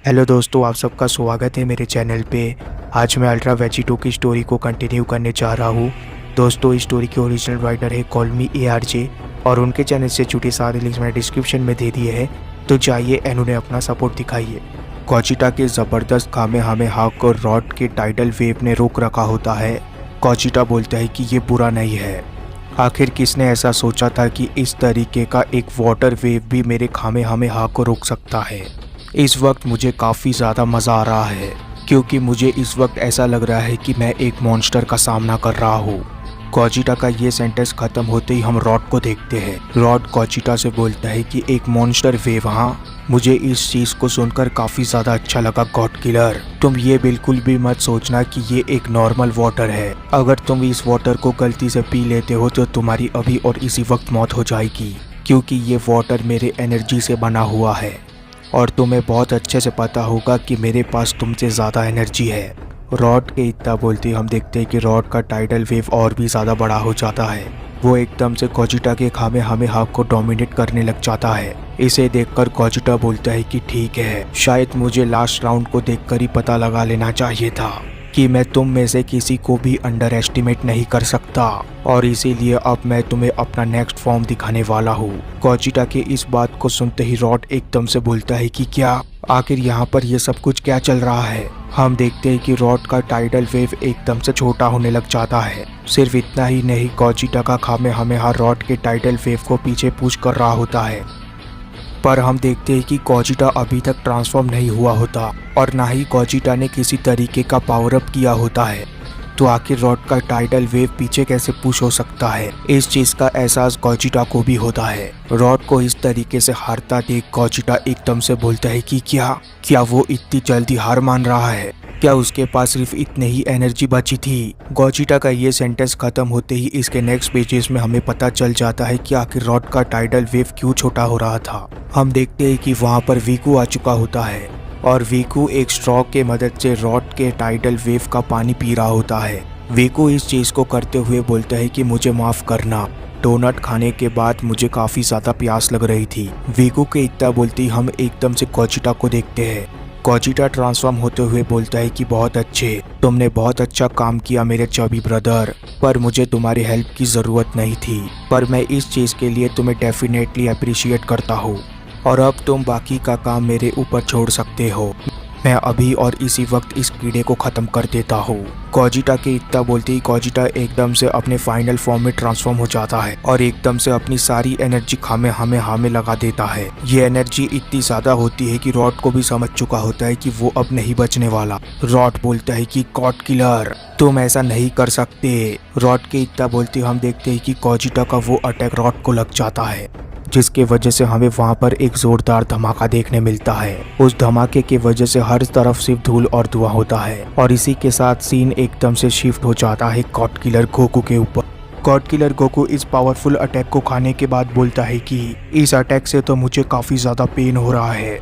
Hello दोस्तों, आप सबका स्वागत है मेरे चैनल पे। आज मैं अल्ट्रा वेजिटो की स्टोरी को कंटिन्यू करने जा रहा हूँ। दोस्तों, इस स्टोरी के ओरिजिनल राइटर है कॉल मी ARJ और उनके चैनल से जुड़े सारे लिंक्स मैंने डिस्क्रिप्शन में दे दिए हैं, तो जाइए एंड उन्हें अपना सपोर्ट दिखाइए। गोजिटा के ज़बरदस्त कामेहामेहा को रॉड के टाइडल वेव ने रोक रखा होता है। गोजिटा बोलता है कि ये बुरा नहीं है। आखिर किसने ऐसा सोचा था कि इस तरीके का एक वाटर वेव भी मेरे कामेहामेहा को रोक सकता है। इस वक्त मुझे काफ़ी ज़्यादा मज़ा आ रहा है क्योंकि मुझे इस वक्त ऐसा लग रहा है कि मैं एक मॉन्स्टर का सामना कर रहा हूँ। गोजिटा का ये सेंटेंस खत्म होते ही हम रॉड को देखते हैं। रॉड गोजिटा से बोलता है कि एक मॉन्स्टर वेव। हाँ, मुझे इस चीज़ को सुनकर काफ़ी ज़्यादा अच्छा लगा गॉड किलर। तुम ये बिल्कुल भी मत सोचना कि ये एक नॉर्मल वाटर है। अगर तुम इस वाटर को गलती से पी लेते हो तो तुम्हारी अभी और इसी वक्त मौत हो जाएगी, क्योंकि ये वाटर मेरे एनर्जी से बना हुआ है और तुम्हें बहुत अच्छे से पता होगा कि मेरे पास तुमसे ज़्यादा एनर्जी है। रॉड के इतना बोलते ही हम देखते हैं कि रॉड का टाइडल वेव और भी ज़्यादा बड़ा हो जाता है। वो एकदम से गोजिटा के कामेहामेहा को डोमिनेट करने लग जाता है। इसे देखकर गोजिटा बोलता है कि ठीक है, शायद मुझे लास्ट राउंड को देखकर ही पता लगा लेना चाहिए था कि मैं तुम में से किसी को भी अंडर एस्टिमेट नहीं कर सकता, और इसीलिए अब मैं तुम्हें अपना नेक्स्ट फॉर्म दिखाने वाला हूँ। गोजिटा के इस बात को सुनते ही रॉड एकदम से बोलता है कि क्या, आखिर यहाँ पर ये सब कुछ क्या चल रहा है। हम देखते हैं कि रॉड का टाइडल वेव एकदम से छोटा होने लग जाता है। सिर्फ इतना ही नहीं, गोजिटा का कामेहामेहा रॉड के टाइडल वेव को पीछे पुश कर रहा होता है, पर हम देखते हैं कि गोजिटा अभी तक ट्रांसफॉर्म नहीं हुआ होता और ना ही गोजिटा ने किसी तरीके का पावर अप किया होता है। तो आखिर रॉड का टाइडल वेव पीछे कैसे पुश हो सकता है, इस चीज का एहसास गोजिटा को भी होता है। रॉड को इस तरीके से हारता देख गोजिटा एकदम से बोलता है कि क्या वो इतनी जल्दी हार मान रहा है? क्या उसके पास सिर्फ इतनी ही एनर्जी बची थी? गोजिटा का ये सेंटेंस खत्म होते ही इसके नेक्स्ट पेजेस में हमें पता चल जाता है कि आखिर रॉड का टाइडल वेव क्यों छोटा हो रहा था। हम देखते हैं कि वहाँ पर वीकू आ चुका होता है और वीकू एक स्ट्रॉ के मदद से रॉड के टाइडल वेव का पानी पी रहा होता है। वीकू इस चीज को करते हुए बोलता है कि मुझे माफ करना, डोनट खाने के बाद मुझे काफी ज्यादा प्यास लग रही थी। वीकू के इतना बोलते ही हम एकदम से गोजिटा को देखते हैं। गोजिटा ट्रांसफॉर्म होते हुए बोलता है कि बहुत अच्छे, तुमने बहुत अच्छा काम किया मेरे चबी ब्रदर, पर मुझे तुम्हारी हेल्प की ज़रूरत नहीं थी, पर मैं इस चीज़ के लिए तुम्हें डेफिनेटली अप्रिशिएट करता हूँ और अब तुम बाकी का काम मेरे ऊपर छोड़ सकते हो। मैं अभी और इसी वक्त इस कीड़े को ख़त्म कर देता हूँ। गोजिटा के इतना बोलते ही गोजिटा एकदम से अपने फाइनल फॉर्म में ट्रांसफॉर्म हो जाता है और एकदम से अपनी सारी एनर्जी कामेहामेहा में लगा देता है। ये एनर्जी इतनी ज़्यादा होती है कि रॉड को भी समझ चुका होता है कि वो अब नहीं बचने वाला। रॉड बोलता है कि गॉड किलर, तुम ऐसा नहीं कर सकते। रॉड के इतना बोलते हम देखते हैं कि गोजिटा का वो अटैक रॉड को लग जाता है, जिसके वजह से हमें वहां पर एक जोरदार धमाका देखने मिलता है। उस धमाके की वजह से हर तरफ सिर्फ धूल और धुआं होता है और इसी के साथ सीन एकदम से शिफ्ट हो जाता है गॉड किलर गोकू के ऊपर। गॉड किलर गोकू इस पावरफुल अटैक को खाने के बाद बोलता है कि इस अटैक से तो मुझे काफी ज्यादा पेन हो रहा है।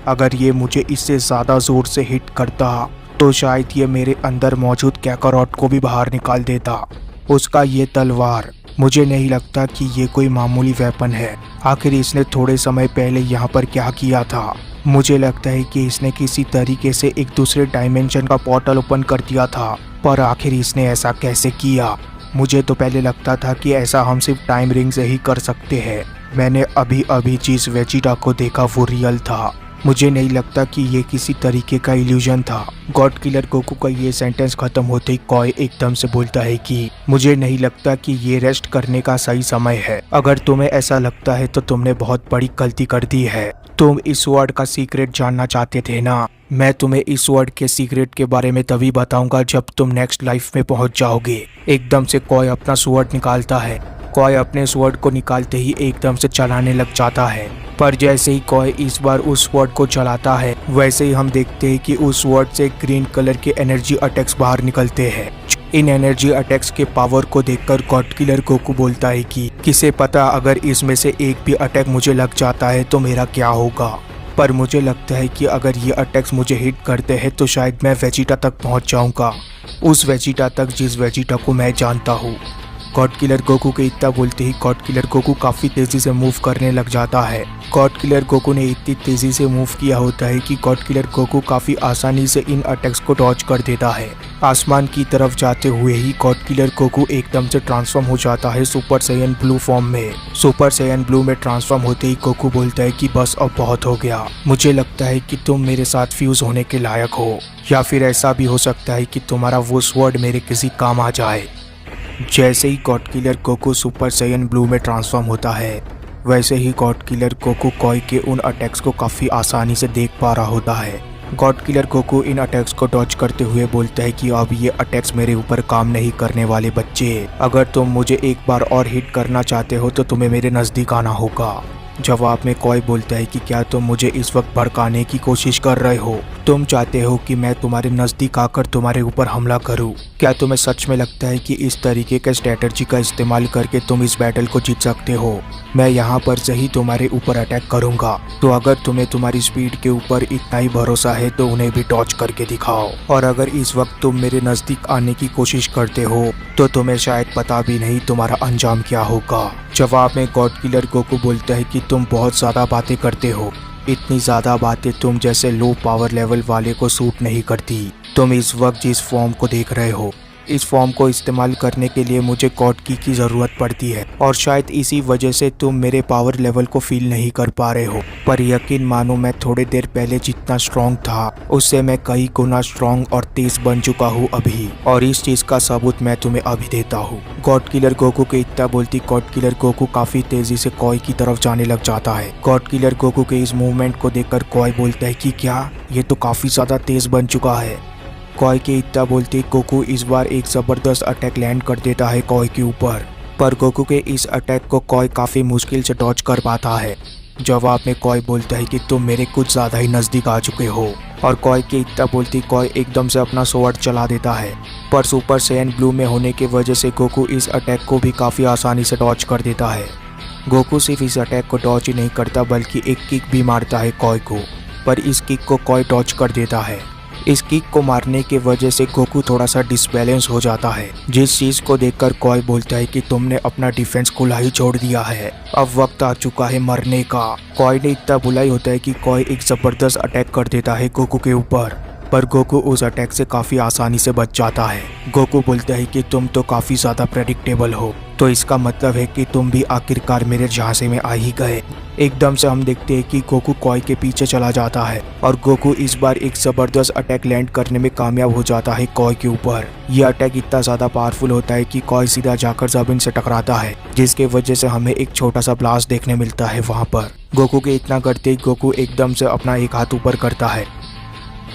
अगर ये मुझे इससे ज्यादा जोर से हिट करता तो शायद ये मेरे अंदर मौजूद कैकारोट को भी बाहर निकाल देता। उसका ये तलवार, मुझे नहीं लगता कि ये कोई मामूली वेपन है। आखिर इसने थोड़े समय पहले यहाँ पर क्या किया था? मुझे लगता है कि इसने किसी तरीके से एक दूसरे डायमेंशन का पोर्टल ओपन कर दिया था, पर आखिर इसने ऐसा कैसे किया? मुझे तो पहले लगता था कि ऐसा हम सिर्फ टाइम रिंग से ही कर सकते हैं। मैंने अभी जिस वेजिटा को देखा वो रियल था। मुझे नहीं लगता कि ये किसी तरीके का इल्यूजन था। गॉड किलर गोकू का ये सेंटेंस खत्म होते ही कॉय एकदम से बोलता है कि मुझे नहीं लगता कि ये रेस्ट करने का सही समय है। अगर तुम्हें ऐसा लगता है तो तुमने बहुत बड़ी गलती कर दी है। तुम इस वर्ड का सीक्रेट जानना चाहते थे ना? मैं तुम्हें इस वर्ड के सीक्रेट के बारे में तभी बताऊंगा जब तुम नेक्स्ट लाइफ में पहुंच जाओगे। एकदम से कॉय अपना स्वॉर्ड निकालता है। कॉय अपने स्वॉर्ड को निकालते ही एकदम से चलाने लग जाता है, पर जैसे ही कॉय इस बार उस स्वॉर्ड को चलाता है वैसे ही हम देखते हैं कि उस स्वॉर्ड से ग्रीन कलर के एनर्जी अटैक्स बाहर निकलते हैं। इन एनर्जी अटैक्स के पावर को देखकर गॉड किलर गोकू बोलता है कि किसे पता, अगर इसमें से एक भी अटैक मुझे लग जाता है तो मेरा क्या होगा। पर मुझे लगता है कि अगर ये अटैक्स मुझे हिट करते हैं तो शायद मैं वेजिटा तक पहुंच जाऊंगा, उस वेजिटा तक जिस वेजिटा को मैं जानता हूँ। गॉड किलर गोकू के इतना बोलते ही गॉड किलर गोकू काफी तेजी से मूव करने लग जाता है। गॉड किलर गोकू ने इतनी तेजी से मूव किया होता है कि गॉड किलर गोकू काफी आसानी से इन अटैक्स को डॉज कर देता है। आसमान की तरफ जाते हुए ही गॉड किलर गोकू एकदम से ट्रांसफॉर्म हो जाता है सुपर सैयन ब्लू फॉर्म में। सुपर सैयन ब्लू में ट्रांसफॉर्म होते ही गोकू बोलता है कि बस अब बहुत हो गया, मुझे लगता है कि तुम मेरे साथ फ्यूज होने के लायक हो, या फिर ऐसा भी हो सकता है कि तुम्हारा वो स्वॉर्ड मेरे किसी काम आ जाए। जैसे ही god killer Goku super Saiyan blue में ट्रांसफॉर्म होता है, वैसे ही गॉड किलर गोकू कोई के उन अटैक्स को काफ़ी आसानी से देख पा रहा होता है। गॉड किलर गोकू इन अटैक्स को डॉज करते हुए बोलता है कि अब ये अटैक्स मेरे ऊपर काम नहीं करने वाले बच्चे, अगर तुम मुझे एक बार और हिट करना चाहते हो तो तुम्हें मेरे नज़दीक आना होगा। जवाब में कोई बोलता है कि क्या तुम मुझे इस वक्त भड़काने की कोशिश कर रहे हो? तुम चाहते हो कि मैं तुम्हारे नज़दीक आकर तुम्हारे ऊपर हमला करूं? क्या तुम्हें सच में लगता है कि इस तरीके के स्ट्रेटजी का इस्तेमाल करके तुम इस बैटल को जीत सकते हो? मैं यहाँ पर से ही तुम्हारे ऊपर अटैक करूंगा, तो अगर तुम्हें तुम्हारी स्पीड के ऊपर इतना ही भरोसा है तो उन्हें भी डॉज करके दिखाओ। और अगर इस वक्त तुम मेरे नज़दीक आने की कोशिश करते हो तो तुम्हें शायद पता भी नहीं तुम्हारा अंजाम क्या होगा। जवाब में गॉड किलर गोकू बोलता है कि तुम बहुत ज़्यादा बातें करते हो, इतनी ज़्यादा बातें तुम जैसे लो पावर लेवल वाले को सूट नहीं करती। तुम इस वक्त जिस फॉर्म को देख रहे हो, इस फॉर्म को इस्तेमाल करने के लिए मुझे गॉड की ज़रूरत पड़ती है, और शायद इसी वजह से तुम मेरे पावर लेवल को फील नहीं कर पा रहे हो। पर यकीन मानो, मैं थोड़ी देर पहले जितना स्ट्रॉन्ग था उससे मैं कई गुना स्ट्रॉन्ग और तेज बन चुका हूँ अभी, और इस चीज़ का सबूत मैं तुम्हें अभी देता हूँ। गॉड किलर गोकू के इतना बोलती गॉड किलर गोकू काफ़ी तेजी से कोई की तरफ जाने लग जाता है। गॉड किलर गोकू के इस मूवमेंट को देखकर कोई बोलता है कि क्या ये तो काफ़ी ज़्यादा तेज बन चुका है। कोई के इतना बोलते गोकू इस बार एक ज़बरदस्त अटैक लैंड कर देता है कोई के ऊपर, पर गोकू के इस अटैक को कोई काफ़ी मुश्किल से डॉज कर पाता है। जवाब में कोई बोलता है कि तुम मेरे कुछ ज़्यादा ही नज़दीक आ चुके हो, और कोई के इतना बोलती कोई एकदम से अपना स्वॉर्ड चला देता है, पर सुपर सैयन ब्लू में होने की वजह से गोकू इस अटैक को भी काफ़ी आसानी से डॉज कर देता है। गोकू सिर्फ इस अटैक को डॉज ही नहीं करता बल्कि एक किक भी मारता है कोई को, पर इस किक को कोई डॉज कर देता है। इस किक को मारने की वजह से गोकू थोड़ा सा डिसबैलेंस हो जाता है, जिस चीज़ को देखकर कोई बोलता है कि तुमने अपना डिफेंस खुला ही छोड़ दिया है, अब वक्त आ चुका है मरने का। कोई ने इतना बुलाई होता है कि कोई एक ज़बरदस्त अटैक कर देता है गोकू के ऊपर, पर गोकू उस अटैक से काफ़ी आसानी से बच जाता है। गोकू बोलता है कि तुम तो काफ़ी ज़्यादा प्रेडिक्टेबल हो, तो इसका मतलब है कि तुम भी आखिरकार मेरे झांसे में आ ही गए। एकदम से हम देखते हैं कि गोकू कोई के पीछे चला जाता है, और गोकू इस बार एक ज़बरदस्त अटैक लैंड करने में कामयाब हो जाता है कोई के ऊपर। यह अटैक इतना ज़्यादा पावरफुल होता है कि कोई सीधा जाकर ज़मीन से टकराता है, जिसके वजह से हमें एक छोटा सा ब्लास्ट देखने मिलता है वहाँ पर। गोकू के इतना करते ही गोकू एकदम से अपना एक हाथ ऊपर करता है।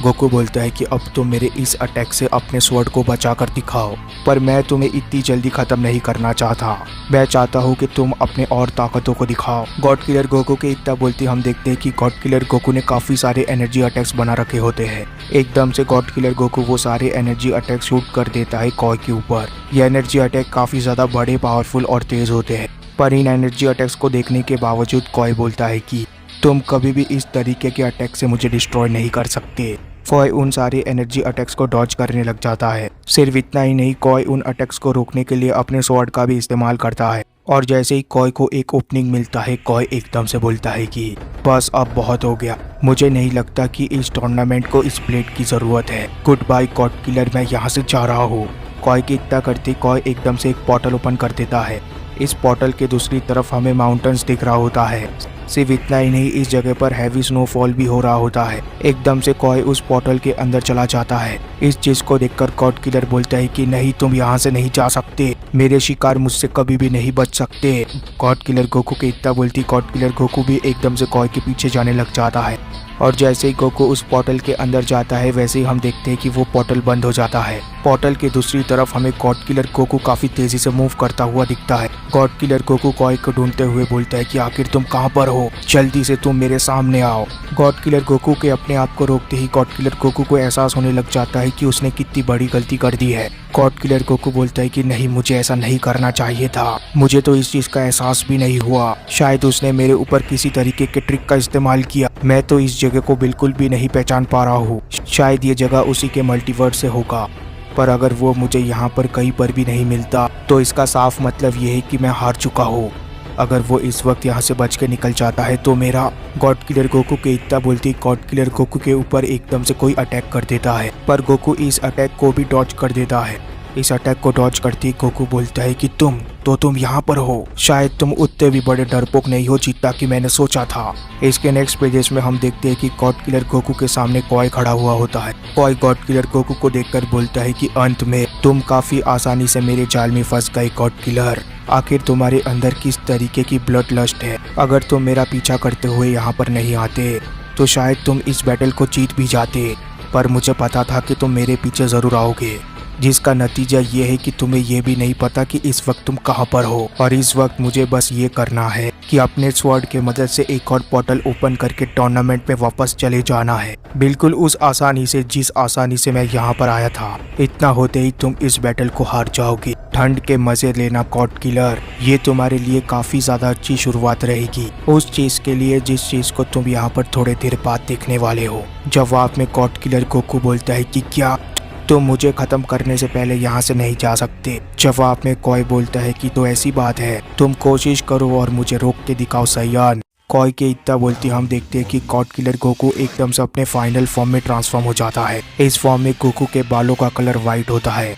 गोकू बोलता है कि अब तुम मेरे इस अटैक से अपने स्वॉर्ड को बचा कर दिखाओ, पर मैं तुम्हें इतनी जल्दी ख़त्म नहीं करना चाहता, मैं चाहता हूँ कि तुम अपने और ताकतों को दिखाओ। गॉड किलर गोकू के इतना बोलते हम देखते हैं कि गॉड किलर गोकू ने काफ़ी सारे एनर्जी अटैक्स बना रखे होते हैं। एकदम से गॉड किलर गोकू वो सारे एनर्जी अटैक शूट कर देता है कोई के ऊपर। ये एनर्जी अटैक काफ़ी ज़्यादा बड़े, पावरफुल और तेज़ होते हैं, पर इन एनर्जी अटैक्स को देखने के बावजूद कोई बोलता है कि तुम कभी भी इस तरीके के अटैक से मुझे डिस्ट्रॉय नहीं कर सकते। कोई उन सारे एनर्जी अटैक्स को डॉज करने लग जाता है। सिर्फ इतना ही नहीं, कोई उन अटैक्स को रोकने के लिए अपने स्वॉर्ड का भी इस्तेमाल करता है, और जैसे ही कोई को एक ओपनिंग मिलता है, कोई एकदम से बोलता है कि बस अब बहुत हो गया, मुझे नहीं लगता कि इस टूर्नामेंट को इस प्लेट की ज़रूरत है, गुड बाय गॉड किलर, मैं यहाँ से जा रहा हूँ। कोई की इतना करते कोई एकदम से एक पोर्टल ओपन कर देता है। इस पोर्टल के दूसरी तरफ हमें माउंटेन्स दिख रहा होता है। सिर्फ इतना ही नहीं, इस जगह पर हैवी स्नोफॉल भी हो रहा होता है। एकदम से कोई उस पोर्टल के अंदर चला जाता है। इस चीज को देखकर गॉड किलर बोलता है कि नहीं, तुम यहाँ से नहीं जा सकते, मेरे शिकार मुझसे कभी भी नहीं बच सकते। गॉड किलर गोकू के इतना बोलती गॉड किलर गोकू भी एकदम से कोई के पीछे जाने लग जाता है, और जैसे ही गोकू उस पोर्टल के अंदर जाता है वैसे ही हम देखते हैं कि वो पोर्टल बंद हो जाता है। पोर्टल के दूसरी तरफ हमें गॉड किलर गोकू काफी तेजी से मूव करता हुआ दिखता है। गॉड किलर गोकू कोई को ढूंढते हुए बोलता है कि आखिर तुम कहाँ पर हो, जल्दी से तुम मेरे सामने आओ। गॉड किलर गोकू के अपने आप को रोकते ही गॉड किलर गोकू को एहसास होने लग जाता है कि उसने कितनी बड़ी गलती कर दी है। गॉड किलर गोकू बोलता है कि नहीं, मुझे ऐसा नहीं करना चाहिए था, मुझे तो इस चीज का एहसास भी नहीं हुआ, शायद उसने मेरे ऊपर किसी तरीके के ट्रिक का इस्तेमाल किया, मैं तो इस जगह को बिल्कुल भी नहीं पहचान पा रहा हूँ, शायद ये जगह उसी के मल्टीवर्स से होगा। पर अगर वो मुझे यहाँ पर कहीं पर भी नहीं मिलता तो इसका साफ मतलब ये है कि मैं हार चुका हूँ। अगर वो इस वक्त यहाँ से बच के निकल जाता है तो मेरा गॉड किलर गोकू के इतना बोलती गॉड किलर गोकू के ऊपर एकदम से कोई अटैक कर देता है, पर गोकू इस अटैक को भी डॉज कर देता है। इस अटैक को डॉज करती गोकू बोलता है कि तुम यहाँ पर हो, शायद तुम उतने भी बड़े डरपोक नहीं हो जितना कि मैंने सोचा था। इसके नेक्स्ट पेजेस में हम देखते हैं कि गॉड किलर गोकू के सामने कॉय खड़ा हुआ होता है। कॉय गॉड किलर गोकू को देखकर बोलता है कि अंत में तुम काफी आसानी से मेरे जाल में फंस गए गॉड किलर। आखिर तुम्हारे अंदर किस तरीके की ब्लड लस्ट है? अगर तुम मेरा पीछा करते हुए यहाँ पर नहीं आते तो शायद तुम इस बैटल को जीत भी जाते, पर मुझे पता था कि तुम मेरे पीछे जरूर आओगे, जिसका नतीजा ये है कि तुम्हें ये भी नहीं पता कि इस वक्त तुम कहाँ पर हो। और इस वक्त मुझे बस ये करना है कि अपने स्वॉर्ड के मदद से एक और पोर्टल ओपन करके टूर्नामेंट में वापस चले जाना है, बिल्कुल उस आसानी से जिस आसानी से मैं यहाँ पर आया था। इतना होते ही तुम इस बैटल को हार जाओगे। ठंड के मजे लेना गॉड किलर, ये तुम्हारे लिए काफी ज्यादा अच्छी शुरुआत रहेगी उस चीज के लिए जिस चीज को तुम यहाँ पर थोड़े देर बाद देखने वाले हो। जवाब में गॉड किलर गोकू बोलता है कि क्या तुम मुझे खत्म करने से पहले यहाँ से नहीं जा सकते? जवाब में कॉय बोलता है कि तो ऐसी बात है, तुम कोशिश करो और मुझे रोक के दिखाओ सयान। कॉय के इतना बोलती हम देखते हैं कि गॉड किलर गोकू एकदम से अपने फाइनल फॉर्म में ट्रांसफॉर्म हो जाता है। इस फॉर्म में गोकू के बालों का कलर व्हाइट होता है,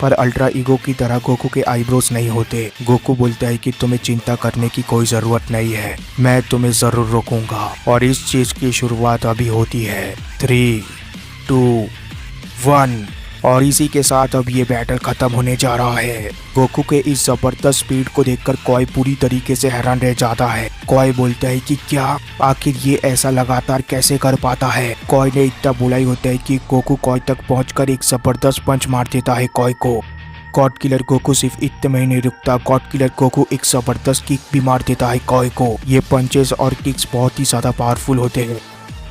पर अल्ट्रा ईगो की तरह गोकू के आईब्रोज नहीं होते। गोकू बोलता है कि तुम्हें चिंता करने की कोई जरूरत नहीं है, मैं तुम्हें जरूर रोकूंगा और इस चीज की शुरुआत अभी होती है। 3, 2, 1 और इसी के साथ अब ये बैटल खत्म होने जा रहा है। गोकू के इस जबरदस्त स्पीड को देखकर कॉय पूरी तरीके से हैरान रह जाता है। कॉय बोलता है कि क्या आखिर ये ऐसा लगातार कैसे कर पाता है? कॉय ने इतना बोला ही होता है कि गोकू कॉय तक पहुंचकर एक जबरदस्त पंच मार देता है कॉय को। गॉड किलर गोकू सिर्फ इतने में ही नहीं रुकता, गॉड किलर गोकू एक जबरदस्त किक भी मार देता है कॉय को। ये पंचेस और किक्स बहुत ही ज्यादा पावरफुल होते हैं।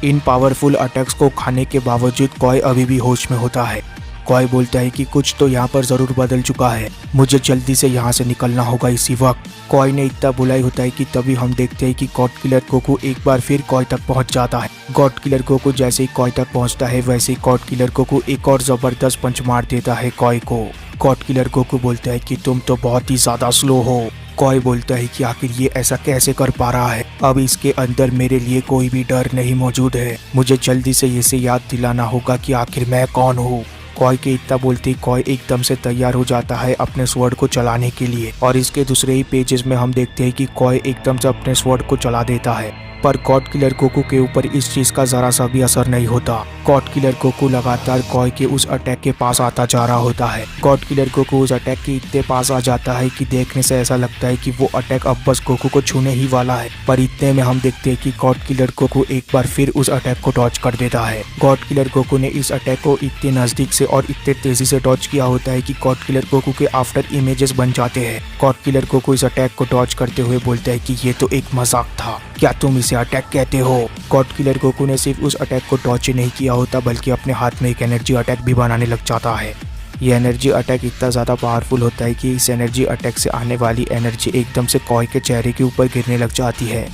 इन पावरफुल अटैक्स को खाने के बावजूद कॉय अभी भी होश में होता है। कॉय बोलता है कि कुछ तो यहाँ पर जरूर बदल चुका है, मुझे जल्दी से यहाँ से निकलना होगा इसी वक्त। कॉय ने इतना बुलाई होता है कि तभी हम देखते हैं कि गॉड किलर गोकू एक बार फिर कॉय तक पहुँच जाता है। गॉड किलर गोकू जैसे ही कॉय तक पहुँचता है वैसे ही गॉड किलर गोकू एक और जबरदस्त पंच मार देता है कॉय को। गॉड किलर गोकू बोलता है कि तुम तो बहुत ही ज्यादा स्लो हो। कॉय बोलता है कि आखिर ये ऐसा कैसे कर पा रहा है? अब इसके अंदर मेरे लिए कोई भी डर नहीं मौजूद है, मुझे जल्दी से इसे याद दिलाना होगा कि आखिर मैं कौन हूँ। कॉय के इतना बोलते ही कॉय एकदम से तैयार हो जाता है अपने स्वॉर्ड को चलाने के लिए और इसके दूसरे ही पेजेस में हम देखते हैं कि कॉय एकदम से अपने स्वॉर्ड को चला देता है, पर गॉड किलर गोकू के ऊपर इस चीज का जरा सा भी असर नहीं होता। गॉड किलर गोकू लगातार कॉय के उस अटैक के पास आता जा रहा होता है। गॉड किलर गोकू उस अटैक के इतने पास आ जाता है कि देखने से ऐसा लगता है कि वो अटैक अब बस गोकू को छूने ही वाला है, पर इतने में हम देखते हैं कि गॉड किलर गोकू एक बार फिर उस अटैक को डॉज कर देता है। गॉड किलर गोकू ने इस अटैक को इतने नजदीक से और इतने तेजी से डॉज किया होता है कि गॉड किलर गोकू के आफ्टर इमेजेस बन जाते हैं। गॉड किलर गोकू इस अटैक को डॉज करते हुए बोलता है कि ये तो एक मजाक था, क्या तुम इसे अटैक कहते हो? गॉड किलर गोकू ने सिर्फ उस अटैक को डॉज नहीं किया होता बल्कि अपने हाथ में एक एनर्जी अटैक भी बनाने लग जाता है। ये एनर्जी अटैक इतना ज़्यादा पावरफुल होता है कि इस एनर्जी अटैक से आने वाली एनर्जी एकदम से कॉय के चेहरे के ऊपर गिरने लग जाती है,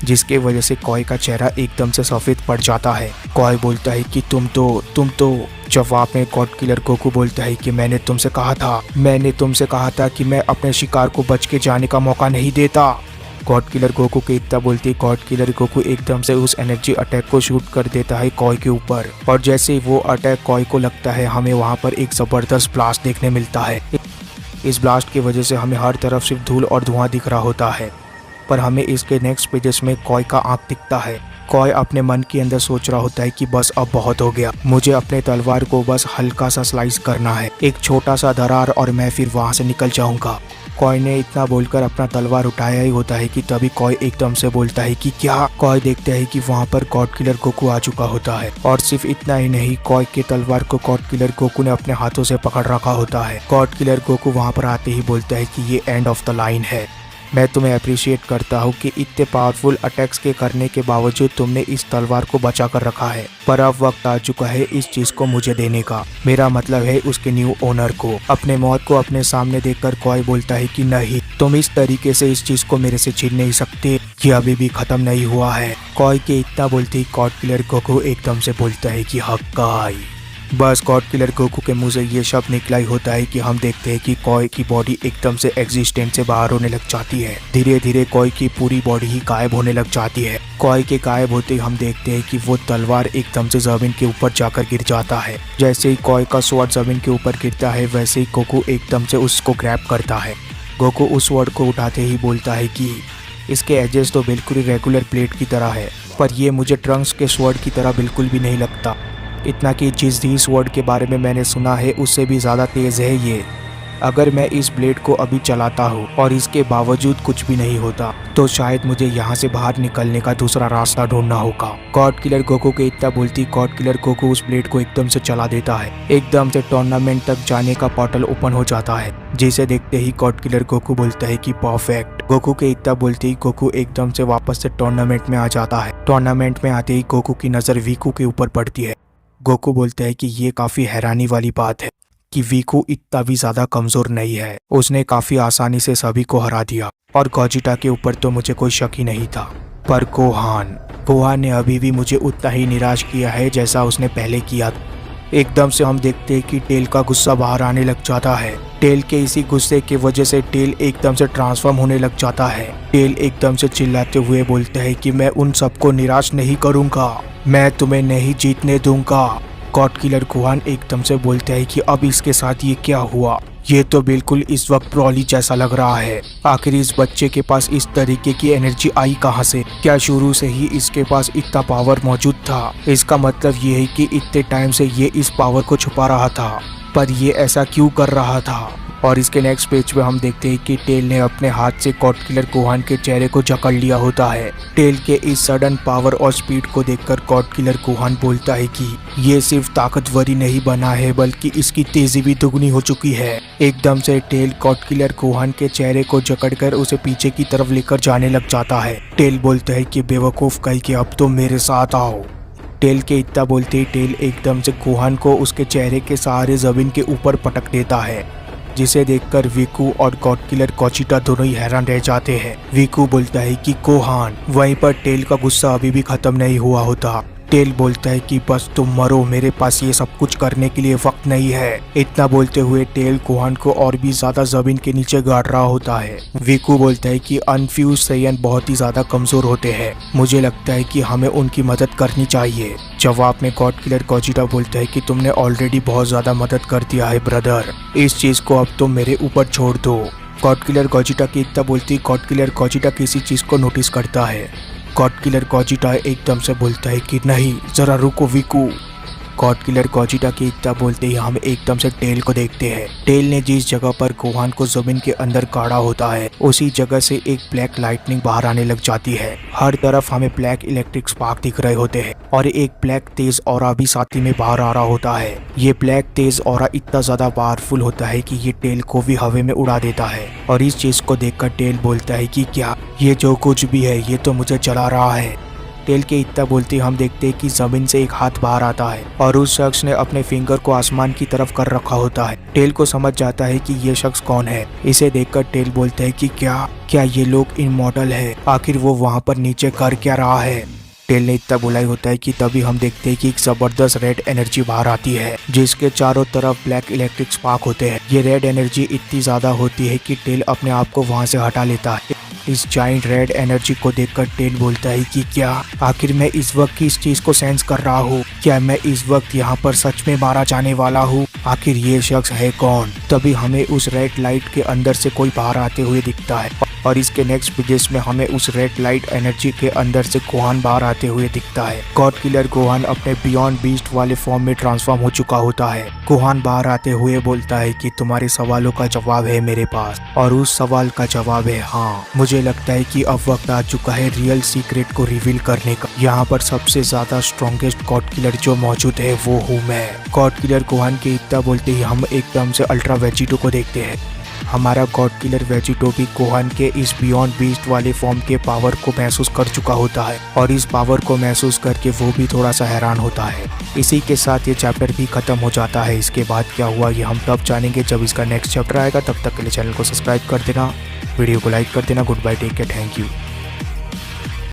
जिसके वजह से कॉय का चेहरा एकदम से सफ़ेद पड़ जाता है। कॉय बोलता है कि तुम तो जवाब में गॉड किलर गोकू बोलता है कि मैंने तुमसे कहा था कि मैं अपने शिकार को बच के जाने का मौका नहीं देता। गॉड किलर गोकू के इतना बोलते गॉड किलर गोकू एकदम से उस एनर्जी अटैक को शूट कर देता है कॉय के ऊपर और जैसे ही वो अटैक कॉय को लगता है हमें वहाँ पर एक जबरदस्त ब्लास्ट देखने मिलता है। इस ब्लास्ट की वजह से हमें हर तरफ सिर्फ धूल और धुआं दिख रहा होता है, पर हमें इसके नेक्स्ट पेजेस में कॉय का आँख दिखता है। कॉय अपने मन के अंदर सोच रहा होता है कि बस अब बहुत हो गया, मुझे अपने तलवार को बस हल्का सा स्लाइस करना है, एक छोटा सा दरार और मैं फिर वहाँ से निकल जाऊंगा। कॉय ने इतना बोलकर अपना तलवार उठाया ही होता है कि तभी कॉय एकदम से बोलता है कि क्या? कॉय देखता है कि वहाँ पर गॉड किलर गोकू आ चुका होता है और सिर्फ इतना ही नहीं, कॉय के तलवार को गॉड किलर गोकू ने अपने हाथों से पकड़ रखा होता है। गॉड किलर गोकू वहाँ पर आते ही बोलता है कि ये एंड ऑफ द लाइन है, मैं तुम्हें अप्रिशिएट करता हूँ कि इतने पावरफुल अटैक्स के करने के बावजूद तुमने इस तलवार को बचा कर रखा है, पर अब वक्त आ चुका है इस चीज को मुझे देने का, मेरा मतलब है उसके न्यू ओनर को। अपने मौत को अपने सामने देखकर कॉय बोलता है कि नहीं, तुम इस तरीके से इस चीज को मेरे से छीन नहीं सकते, ये अभी भी खत्म नहीं हुआ है। कॉय के इतना बोलते ही गॉड किलर गोकू एकदम से बोलता है कि हक्काई। बस गॉड किलर गोकू के मुंह से ये शब्द निकला ही होता है कि हम देखते हैं कि कोई की बॉडी एकदम से एग्जिस्टेंस से बाहर होने लग जाती है। धीरे धीरे कोई की पूरी बॉडी ही गायब होने लग जाती है। कोई के गायब होते ही हम देखते हैं कि वो तलवार एकदम से जमीन के ऊपर जाकर गिर जाता है। जैसे ही कोई का स्वॉर्ड जमीन के ऊपर गिरता है वैसे ही गोकू एकदम से उसको ग्रैब करता है। गोकू उस स्वॉर्ड को उठाते ही बोलता है कि इसके एजेस तो बिल्कुल ही रेगुलर ब्लेड की तरह है, पर ये मुझे ट्रंक्स के स्वॉर्ड की तरह बिल्कुल भी नहीं लगता। इतना कि जिस भी स्वॉर्ड के बारे में मैंने सुना है उससे भी ज़्यादा तेज़ है ये। अगर मैं इस ब्लेड को अभी चलाता हूँ और इसके बावजूद कुछ भी नहीं होता तो शायद मुझे यहाँ से बाहर निकलने का दूसरा रास्ता ढूंढना होगा। गॉड किलर गोकू के इतना बोलती गॉड किलर गोकू उस ब्लेड को एकदम से चला देता है। एकदम से टूर्नामेंट तक जाने का पोर्टल ओपन हो जाता है, जिसे देखते ही गॉड किलर गोकू बोलता है कि परफेक्ट। गोकू के इतना बोलते ही गोकू एकदम से वापस से टूर्नामेंट में आ जाता है। टूर्नामेंट में आते ही गोकू की नज़र वीकू के ऊपर पड़ती है। गोकू बोलता है कि ये काफी हैरानी वाली बात है कि वीकू इतना भी ज्यादा कमजोर नहीं है। उसने काफी आसानी से सभी को हरा दिया और गोजिटा के ऊपर तो मुझे कोई शक ही नहीं था। पर गोहान ने अभी भी मुझे उतना ही निराश किया है जैसा उसने पहले किया। एकदम से हम देखते हैं कि टेल का गुस्सा बाहर आने लग जाता है। टेल के इसी गुस्से की वजह से टेल एकदम से ट्रांसफॉर्म होने लग जाता है। टेल एकदम से चिल्लाते हुए बोलता है कि मैं उन सबको निराश नहीं करूंगा, मैं तुम्हें नहीं जीतने दूंगा। गॉड किलर गोहान एकदम से बोलता है कि अब इसके साथ ये क्या हुआ, ये तो बिल्कुल इस वक्त ब्रॉली जैसा लग रहा है। आखिर इस बच्चे के पास इस तरीके की एनर्जी आई कहाँ से? क्या शुरू से ही इसके पास इतना पावर मौजूद था? इसका मतलब ये है कि इतने टाइम से ये इस पावर को छुपा रहा था, पर ये ऐसा क्यों कर रहा था? और इसके नेक्स्ट पेज पे हम देखते हैं कि टेल ने अपने हाथ से गॉड किलर गोहान के चेहरे को जकड़ लिया होता है। टेल के इस सडन पावर और स्पीड को देखकर गॉड किलर गोहान बोलता है कि ये सिर्फ ताकतवर ही नहीं बना है बल्कि इसकी तेजी भी दुगनी हो चुकी है। एकदम से टेल गॉड किलर गोहान के चेहरे को जकड़कर उसे पीछे की तरफ लेकर जाने लग जाता है। टेल बोलता है कि बेवकूफ कह के अब तो मेरे साथ आओ। टेल के इतना बोलते ही टेल एकदम से गोहान को उसके चेहरे के सहारे जमीन के ऊपर पटक देता है, जिसे देखकर वीकू और गॉड किलर गोजिटा दोनों ही हैरान रह जाते हैं। वीकू बोलता है कि गोहान। वहीं पर टेल का गुस्सा अभी भी खत्म नहीं हुआ होता। टेल बोलता है कि बस तुम मरो, मेरे पास ये सब कुछ करने के लिए वक्त नहीं है। इतना बोलते हुए टेल गोहान को और भी ज्यादा जमीन के नीचे गाड़ रहा होता है। वीकू बोलता है कि अनफ्यूज सैयन बहुत ही ज्यादा कमजोर होते हैं, मुझे लगता है कि हमें उनकी मदद करनी चाहिए। जवाब में गॉड किलर गोजिटा बोलता है कि तुमने ऑलरेडी बहुत ज्यादा मदद कर दिया है ब्रदर, इस चीज को अब तुम मेरे ऊपर छोड़ दो। गॉड किलर गोजिटा की इतना बोलती गॉड किलर गोजिटा किसी चीज को नोटिस करता है। गॉड किलर गोजिटा एकदम से बोलता है कि नहीं, जरा रुको वीकू। गॉड किलर गोजिटा की इतना बोलते ही हम एकदम से टेल को देखते हैं। टेल ने जिस जगह पर गोहान को जमीन के अंदर गाड़ा होता है उसी जगह से एक ब्लैक लाइटनिंग बाहर आने लग जाती है। हर तरफ हमें ब्लैक इलेक्ट्रिक स्पार्क दिख रहे होते हैं और एक ब्लैक तेज ऑरा भी साथी में बाहर आ रहा होता है। ये ब्लैक तेज ऑरा इतना ज्यादा पावरफुल होता है कि ये टेल को भी हवा में उड़ा देता है। और इस चीज को देखकर टेल बोलता है कि क्या ये जो कुछ भी है ये तो मुझे चला रहा है। टेल के इतना बोलते हम देखते हैं कि जमीन से एक हाथ बाहर आता है और उस शख्स ने अपने फिंगर को आसमान की तरफ कर रखा होता है। टेल को समझ जाता है कि ये शख्स कौन है। इसे देखकर टेल बोलता है कि क्या ये लोग इमॉर्टल है, आखिर वो वहाँ पर नीचे कर क्या रहा है। टेल ने इतना बोला ही होता है कि तभी हम देखते हैं कि एक जबरदस्त रेड एनर्जी बाहर आती है, जिसके चारों तरफ ब्लैक इलेक्ट्रिक स्पार्क होते हैं। ये रेड एनर्जी इतनी ज्यादा होती है कि टेल अपने आप को वहाँ से हटा लेता है। इस जाइंट रेड एनर्जी को देखकर टेल बोलता है कि क्या आखिर मैं इस वक्त इस चीज को सेंस कर रहा हूँ? क्या मैं इस वक्त यहाँ पर सच में मारा जाने वाला हूँ? आखिर ये शख्स है कौन? तभी हमें उस रेड लाइट के अंदर से कोई बाहर आते हुए दिखता है और इसके नेक्स्ट पेजेस में हमें उस रेड लाइट एनर्जी के अंदर से गोहान बाहर आते हुए दिखता है। गॉड किलर गोहान अपने बियॉन्ड बीस्ट वाले फॉर्म में ट्रांसफॉर्म हो चुका होता है। गोहान बाहर आते हुए बोलता है कि तुम्हारे सवालों का जवाब है मेरे पास, और उस सवाल का जवाब है हाँ। मुझे लगता है कि अब वक्त आ चुका है रियल सीक्रेट को रिवील करने का। यहाँ पर सबसे ज्यादा स्ट्रॉन्गेस्ट गॉड किलर जो मौजूद है वो हूँ मैं। गॉड किलर गोहान के इतना बोलते ही हम एकदम से अल्ट्रा वेजिटो को देखते हैं। हमारा गॉड किलर वेजिटो भी गोहान के इस बियॉन्ड बीस्ट वाले फॉर्म के पावर को महसूस कर चुका होता है और इस पावर को महसूस करके वो भी थोड़ा सा हैरान होता है। इसी के साथ ये चैप्टर भी खत्म हो जाता है। इसके बाद क्या हुआ ये हम तब जानेंगे जब इसका नेक्स्ट चैप्टर आएगा। तब तक के लिए चैनल को सब्सक्राइब कर देना, वीडियो को लाइक कर देना। Goodbye, take care, thank you.